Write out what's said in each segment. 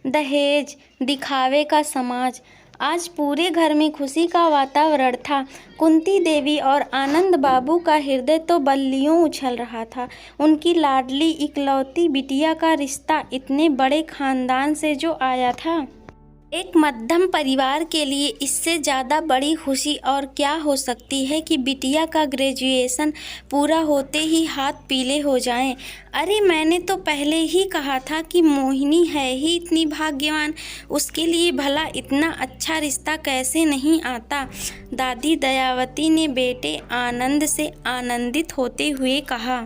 दहेज, दिखावे का समाज। आज पूरे घर में खुशी का वातावरण था। कुंती देवी और आनंद बाबू का हृदय तो बल्लियों उछल रहा था। उनकी लाडली इकलौती बिटिया का रिश्ता इतने बड़े खानदान से जो आया था। एक मध्यम परिवार के लिए इससे ज़्यादा बड़ी खुशी और क्या हो सकती है कि बिटिया का ग्रेजुएशन पूरा होते ही हाथ पीले हो जाएं। अरे मैंने तो पहले ही कहा था कि मोहिनी है ही इतनी भाग्यवान, उसके लिए भला इतना अच्छा रिश्ता कैसे नहीं आता। दादी दयावती ने बेटे आनंद से आनंदित होते हुए कहा।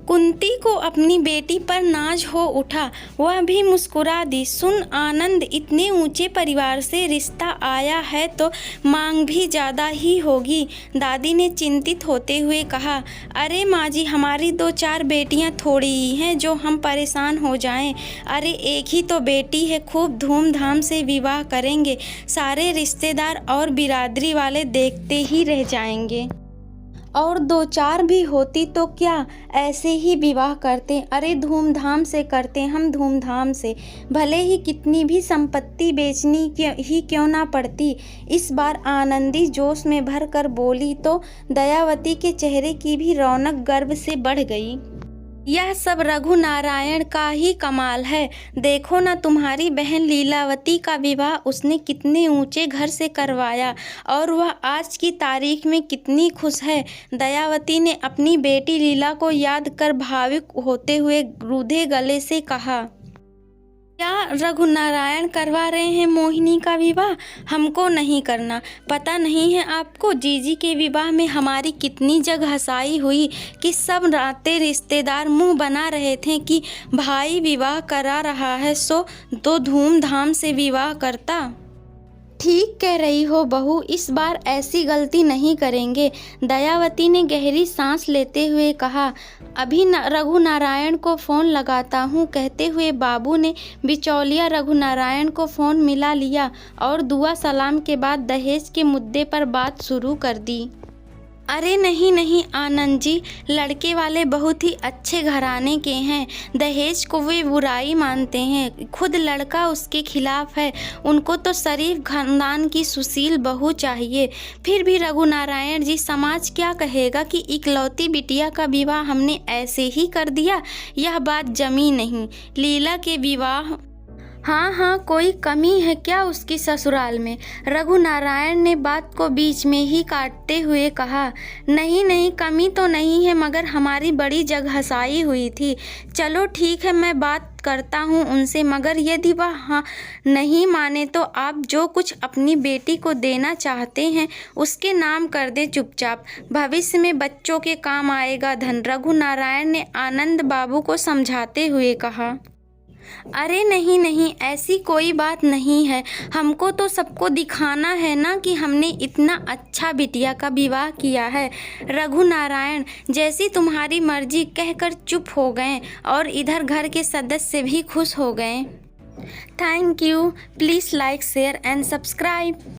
कुंती को अपनी बेटी पर नाज हो उठा। वह भी मुस्कुरा दी। सुन आनंद, इतने ऊंचे परिवार से रिश्ता आया है तो मांग भी ज़्यादा ही होगी। दादी ने चिंतित होते हुए कहा। अरे माँ जी, हमारी 2-4 बेटियां थोड़ी ही हैं जो हम परेशान हो जाएं। अरे एक ही तो बेटी है, खूब धूमधाम से विवाह करेंगे। सारे रिश्तेदार और बिरादरी वाले देखते ही रह जाएंगे। और 2-4 भी होती तो क्या, ऐसे ही विवाह करते। अरे धूमधाम से करते हम, धूमधाम से, भले ही कितनी भी संपत्ति बेचनी ही क्यों ना पड़ती। इस बार आनंदी जोश में भर कर बोली तो दयावती के चेहरे की भी रौनक गर्व से बढ़ गई। यह सब रघुनारायण का ही कमाल है। देखो ना, तुम्हारी बहन लीलावती का विवाह उसने कितने ऊंचे घर से करवाया और वह आज की तारीख में कितनी खुश है। दयावती ने अपनी बेटी लीला को याद कर भावुक होते हुए रूधे गले से कहा। क्या रघुनारायण करवा रहे हैं मोहिनी का विवाह? हमको नहीं करना। पता नहीं है आपको, जीजी के विवाह में हमारी कितनी जगहंसाई हुई कि सब नाते रिश्तेदार मुंह बना रहे थे कि भाई विवाह करा रहा है सो तो धूमधाम से विवाह करता। ठीक कह रही हो बहू, इस बार ऐसी गलती नहीं करेंगे। दयावती ने गहरी सांस लेते हुए कहा। अभी रघुनारायण को फ़ोन लगाता हूँ, कहते हुए बाबू ने बिचौलिया रघुनारायण को फ़ोन मिला लिया और दुआ सलाम के बाद दहेज के मुद्दे पर बात शुरू कर दी। अरे नहीं नहीं आनंद जी, लड़के वाले बहुत ही अच्छे घराने के हैं। दहेज को वे बुराई मानते हैं। खुद लड़का उसके खिलाफ है। उनको तो शरीफ खानदान की सुशील बहू चाहिए। फिर भी रघुनारायण जी, समाज क्या कहेगा कि इकलौती बिटिया का विवाह हमने ऐसे ही कर दिया। यह बात जमी नहीं। लीला के विवाह, हाँ, कोई कमी है क्या उसकी ससुराल में? रघुनारायण ने बात को बीच में ही काटते हुए कहा। नहीं, कमी तो नहीं है, मगर हमारी बड़ी जगहंसाई हुई थी। चलो ठीक है, मैं बात करता हूँ उनसे, मगर यदि वह नहीं माने तो आप जो कुछ अपनी बेटी को देना चाहते हैं उसके नाम कर दे चुपचाप। भविष्य में बच्चों के काम आएगा धन। रघुनारायण ने आनंद बाबू को समझाते हुए कहा। अरे नहीं, ऐसी कोई बात नहीं है। हमको तो सबको दिखाना है ना कि हमने इतना अच्छा बिटिया का विवाह किया है। रघुनारायण, जैसी तुम्हारी मर्जी कहकर चुप हो गए और इधर घर के सदस्य भी खुश हो गए। Thank you. Please like, share and subscribe.